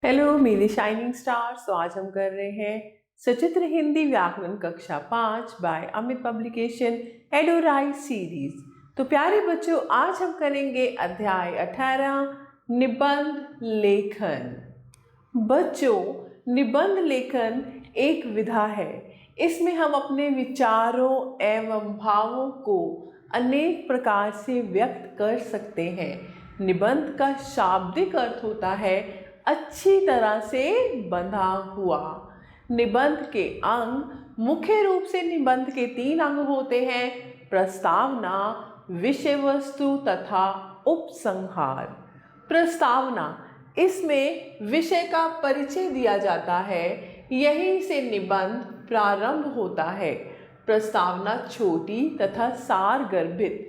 Hello मेरे shining stars. तो आज हम कर रहे हैं सचित्र हिंदी व्याकरण कक्षा 5 बाय अमित पब्लिकेशन एडोराई सीरीज। तो प्यारे बच्चों, आज हम करेंगे अध्याय 18 निबंध लेखन। बच्चों, निबंध लेखन एक विधा है। इसमें हम अपने विचारों एवं भावों को अनेक प्रकार से व्यक्त कर सकते हैं। निबंध का शाब्दिक अर्थ होता है अच्छी तरह से बंधा हुआ। निबंध के अंग मुख्य रूप से निबंध के 3 अंग होते हैं: प्रस्तावना, विषय वस्तु तथा उपसंहार। प्रस्तावना, इसमें विषय का परिचय दिया जाता है, यहीं से निबंध प्रारंभ होता है। प्रस्तावना छोटी तथा सारगर्भित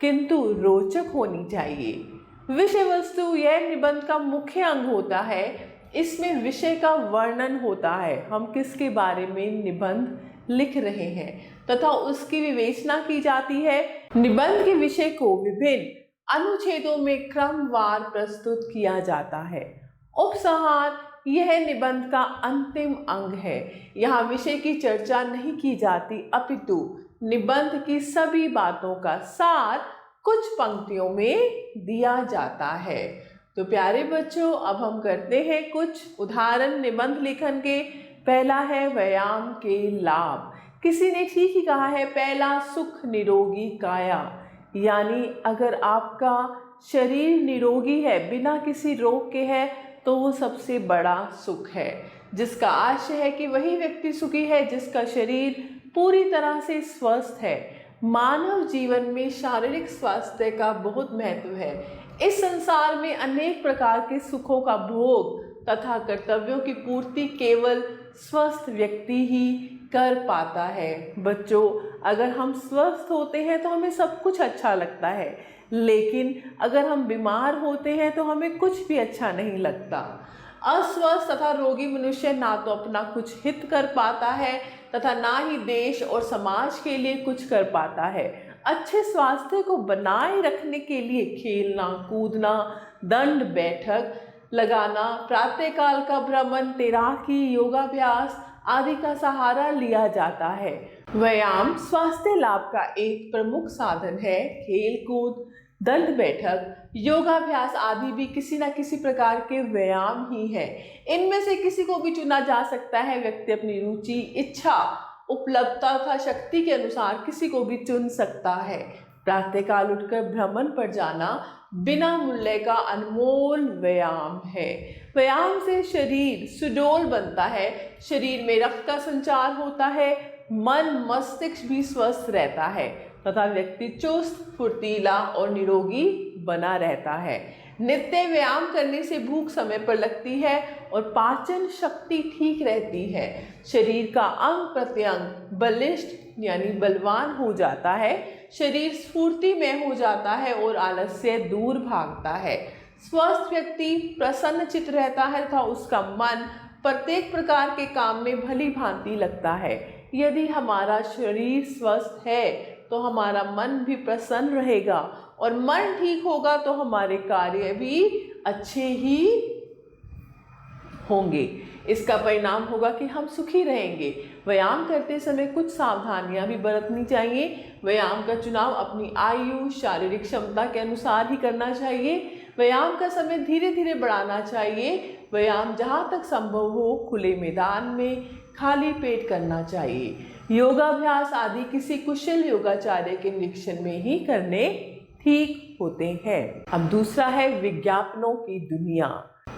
किंतु रोचक होनी चाहिए। विषय वस्तु, यह निबंध का मुख्य अंग होता है। इसमें विषय का वर्णन होता है, हम किसके बारे में निबंध लिख रहे हैं तथा उसकी विवेचना की जाती है। निबंध के विषय को विभिन्न अनुच्छेदों में क्रमवार प्रस्तुत किया जाता है। उपसंहार, यह निबंध का अंतिम अंग है। यहाँ विषय की चर्चा नहीं की जाती, अपितु निबंध की सभी बातों का सार कुछ पंक्तियों में दिया जाता है। तो प्यारे बच्चों, अब हम करते हैं कुछ उदाहरण निबंध लेखन के। पहला है व्यायाम के लाभ। किसी ने ठीक ही कहा है, पहला सुख निरोगी काया, यानी अगर आपका शरीर निरोगी है, बिना किसी रोग के है, तो वो सबसे बड़ा सुख है। जिसका आशय है कि वही व्यक्ति सुखी है जिसका शरीर पूरी तरह से स्वस्थ है। मानव जीवन में शारीरिक स्वास्थ्य का बहुत महत्व है। इस संसार में अनेक प्रकार के सुखों का भोग तथा कर्तव्यों की पूर्ति केवल स्वस्थ व्यक्ति ही कर पाता है। बच्चों, अगर हम स्वस्थ होते हैं तो हमें सब कुछ अच्छा लगता है, लेकिन अगर हम बीमार होते हैं तो हमें कुछ भी अच्छा नहीं लगता। अस्वस्थ तथा रोगी मनुष्य ना तो अपना कुछ हित कर पाता है तथा ना ही देश और समाज के लिए कुछ कर पाता है। अच्छे स्वास्थ्य को बनाए रखने के लिए खेलना कूदना, दंड बैठक लगाना, प्रातःकाल का भ्रमण, तैराकी, योगाभ्यास आदि का सहारा लिया जाता है। व्यायाम स्वास्थ्य लाभ का एक प्रमुख साधन है। खेल कूद, दंड बैठक, योगाभ्यास आदि भी किसी न किसी प्रकार के व्यायाम ही है। इनमें से किसी को भी चुना जा सकता है। व्यक्ति अपनी रुचि, इच्छा, उपलब्धता तथा शक्ति के अनुसार किसी को भी चुन सकता है। प्रातःकाल उठकर भ्रमण पर जाना बिना मूल्य का अनमोल व्यायाम है। व्यायाम से शरीर सुडौल बनता है, शरीर में रक्त का संचार होता है, मन मस्तिष्क भी स्वस्थ रहता है तथा व्यक्ति चुस्त, फुर्तीला और निरोगी बना रहता है। नित्य व्यायाम करने से भूख समय पर लगती है और पाचन शक्ति ठीक रहती है। शरीर का अंग प्रत्यंग बलिष्ठ यानी बलवान हो जाता है, शरीर स्फूर्ति में हो जाता है और आलस्य दूर भागता है। स्वस्थ व्यक्ति प्रसन्न चित्त रहता है तथा उसका मन प्रत्येक प्रकार के काम में भली भांति लगता है। यदि हमारा शरीर स्वस्थ है तो हमारा मन भी प्रसन्न रहेगा और मन ठीक होगा तो हमारे कार्य भी अच्छे ही होंगे। इसका परिणाम होगा कि हम सुखी रहेंगे। व्यायाम करते समय कुछ सावधानियां भी बरतनी चाहिए। व्यायाम का चुनाव अपनी आयु, शारीरिक क्षमता के अनुसार ही करना चाहिए। व्यायाम का समय धीरे धीरे बढ़ाना चाहिए। व्यायाम जहाँ तक संभव हो खुले मैदान में खाली पेट करना चाहिए। योगाभ्यास आदि किसी कुशल योगाचार्य के निरीक्षण में ही करने ठीक होते हैं। अब दूसरा है विज्ञापनों की दुनिया।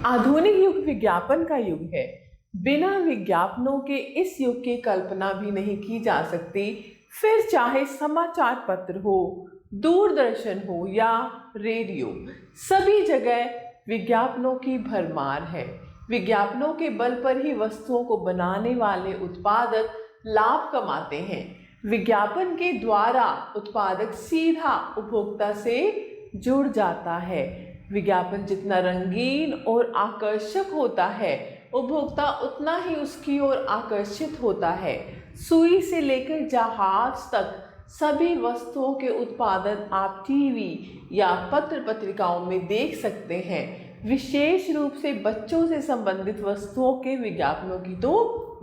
आधुनिक युग विज्ञापन का युग है। बिना विज्ञापनों के इस युग की कल्पना भी नहीं की जा सकती। फिर चाहे समाचार पत्र हो, दूरदर्शन हो या रेडियो, सभी जगह विज्ञापनों की भरमार है। विज्ञापनों के बल पर ही वस्तुओं को बनाने वाले उत्पादक लाभ कमाते हैं। विज्ञापन के द्वारा उत्पादक सीधा उपभोक्ता से जुड़ जाता है। विज्ञापन जितना रंगीन और आकर्षक होता है, उपभोक्ता उतना ही उसकी ओर आकर्षित होता है। सुई से लेकर जहाज तक सभी वस्तुओं के उत्पादन आप टीवी या पत्र पत्रिकाओं में देख सकते हैं। विशेष रूप से बच्चों से संबंधित वस्तुओं के विज्ञापनों की तो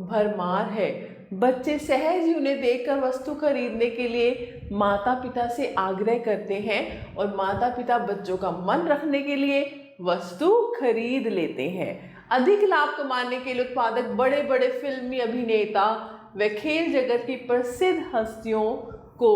भरमार है। बच्चे सहज ही उन्हें देखकर वस्तु खरीदने के लिए माता पिता से आग्रह करते हैं और माता पिता बच्चों का मन रखने के लिए वस्तु खरीद लेते हैं। अधिक लाभ कमाने के लिए उत्पादक बड़े बड़े फिल्मी अभिनेता व खेल जगत की प्रसिद्ध हस्तियों को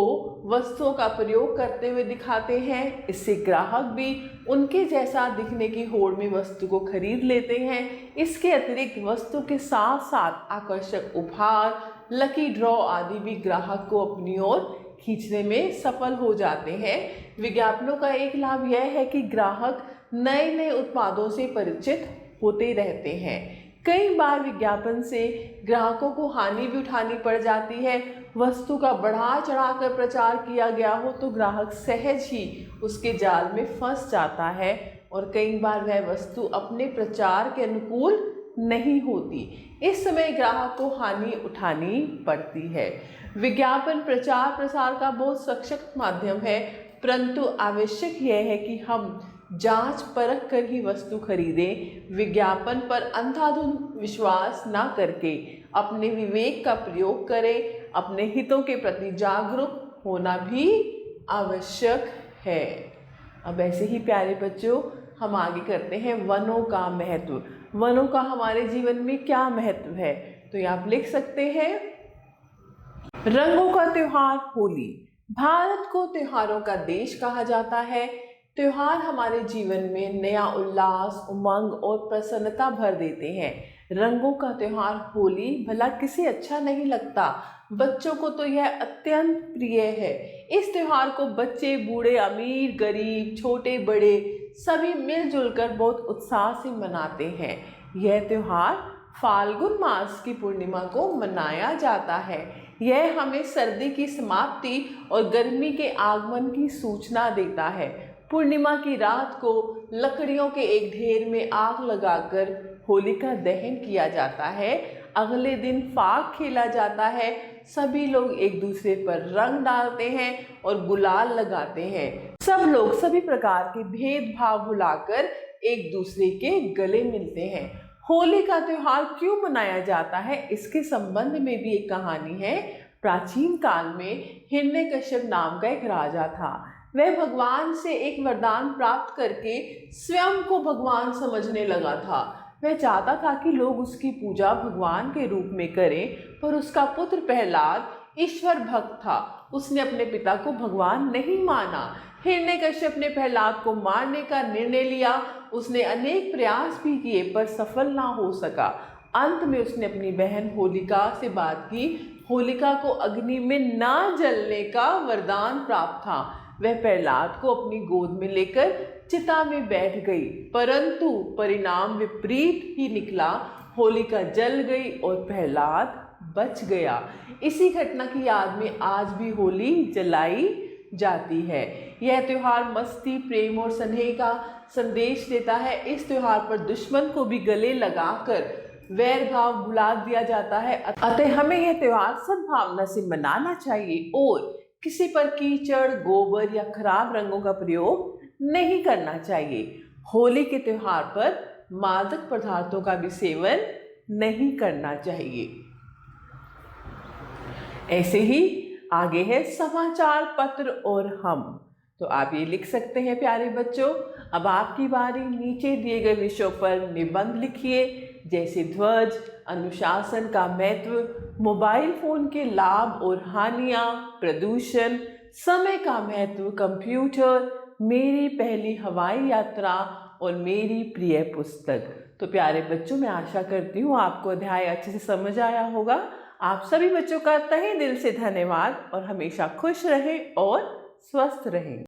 वस्तुओं का प्रयोग करते हुए दिखाते हैं। इससे ग्राहक भी उनके जैसा दिखने की होड़ में वस्तु को खरीद लेते हैं। इसके अतिरिक्त वस्तु के साथ साथ आकर्षक उपहार, लकी ड्रॉ आदि भी ग्राहक को अपनी ओर खींचने में सफल हो जाते हैं। विज्ञापनों का एक लाभ यह है कि ग्राहक नए नए उत्पादों से परिचित होते रहते हैं। कई बार विज्ञापन से ग्राहकों को हानि भी उठानी पड़ जाती है। वस्तु का बढ़ा चढ़ाकर प्रचार किया गया हो तो ग्राहक सहज ही उसके जाल में फंस जाता है और कई बार वह वस्तु अपने प्रचार के अनुकूल नहीं होती। इस समय ग्राहक को हानि उठानी पड़ती है। विज्ञापन प्रचार प्रसार का बहुत सशक्त माध्यम है, परंतु आवश्यक यह है कि हम जांच परख कर ही वस्तु खरीदें। विज्ञापन पर अंधाधुंध विश्वास ना करके अपने विवेक का प्रयोग करें। अपने हितों के प्रति जागरूक होना भी आवश्यक है। अब ऐसे ही प्यारे बच्चों, हम आगे करते हैं वनों का महत्व। वनों का हमारे जीवन में क्या महत्व है, तो ये आप लिख सकते हैं। रंगों का त्योहार होली। भारत को त्योहारों का देश कहा जाता है। त्योहार हमारे जीवन में नया उल्लास, उमंग और प्रसन्नता भर देते हैं। रंगों का त्योहार होली भला किसे अच्छा नहीं लगता। बच्चों को तो यह अत्यंत प्रिय है। इस त्योहार को बच्चे, बूढ़े, अमीर, गरीब, छोटे बड़े सभी मिलजुल कर बहुत उत्साह से मनाते हैं। यह त्योहार फाल्गुन मास की पूर्णिमा को मनाया जाता है। यह हमें सर्दी की समाप्ति और गर्मी के आगमन की सूचना देता है। पूर्णिमा की रात को लकड़ियों के एक ढेर में आग लगाकर होलिका दहन किया जाता है। अगले दिन फाग खेला जाता है। सभी लोग एक दूसरे पर रंग डालते हैं और गुलाल लगाते हैं। सब लोग सभी प्रकार के भेदभाव भुलाकर एक दूसरे के गले मिलते हैं। होली का त्योहार क्यों मनाया जाता है, इसके संबंध में भी एक कहानी है। प्राचीन काल में हिरण्यकश्यप नाम का एक राजा था। वह भगवान से एक वरदान प्राप्त करके स्वयं को भगवान समझने लगा था। वह चाहता था कि लोग उसकी पूजा भगवान के रूप में करें, पर उसका पुत्र प्रहलाद ईश्वर भक्त था। उसने अपने पिता को भगवान नहीं माना। हिरण्यकश्यप ने प्रहलाद को मारने का निर्णय लिया। उसने अनेक प्रयास भी किए पर सफल ना हो सका। अंत में उसने अपनी बहन होलिका से बात की। होलिका को अग्नि में ना जलने का वरदान प्राप्त था। वह प्रहलाद को अपनी गोद में लेकर चिता में बैठ गई, परंतु परिणाम विपरीत ही निकला। होलिका जल गई और प्रहलाद बच गया। इसी घटना की याद में आज भी होली जलाई जाती है। यह त्योहार मस्ती, प्रेम और स्नेह का संदेश देता है। इस त्योहार पर दुश्मन को भी गले लगाकर वैर भाव भुला दिया जाता है। अतः हमें यह त्योहार सद्भावना से मनाना चाहिए और किसी पर कीचड़, गोबर या खराब रंगों का प्रयोग नहीं करना चाहिए। होली के त्योहार पर मादक पदार्थों का भी सेवन नहीं करना चाहिए। ऐसे ही आगे है समाचार पत्र और हम। तो आप ये लिख सकते हैं प्यारे बच्चों। अब आपकी बारी। नीचे दिए गए विषयों पर निबंध लिखिए, जैसे ध्वज, अनुशासन का महत्व, मोबाइल फोन के लाभ और हानियां, प्रदूषण, समय का महत्व, कंप्यूटर, मेरी पहली हवाई यात्रा और मेरी प्रिय पुस्तक। तो प्यारे बच्चों, मैं आशा करती हूँ आपको अध्याय अच्छे से समझ आया होगा। आप सभी बच्चों का तहे दिल से धन्यवाद और हमेशा खुश रहें और स्वस्थ रहें।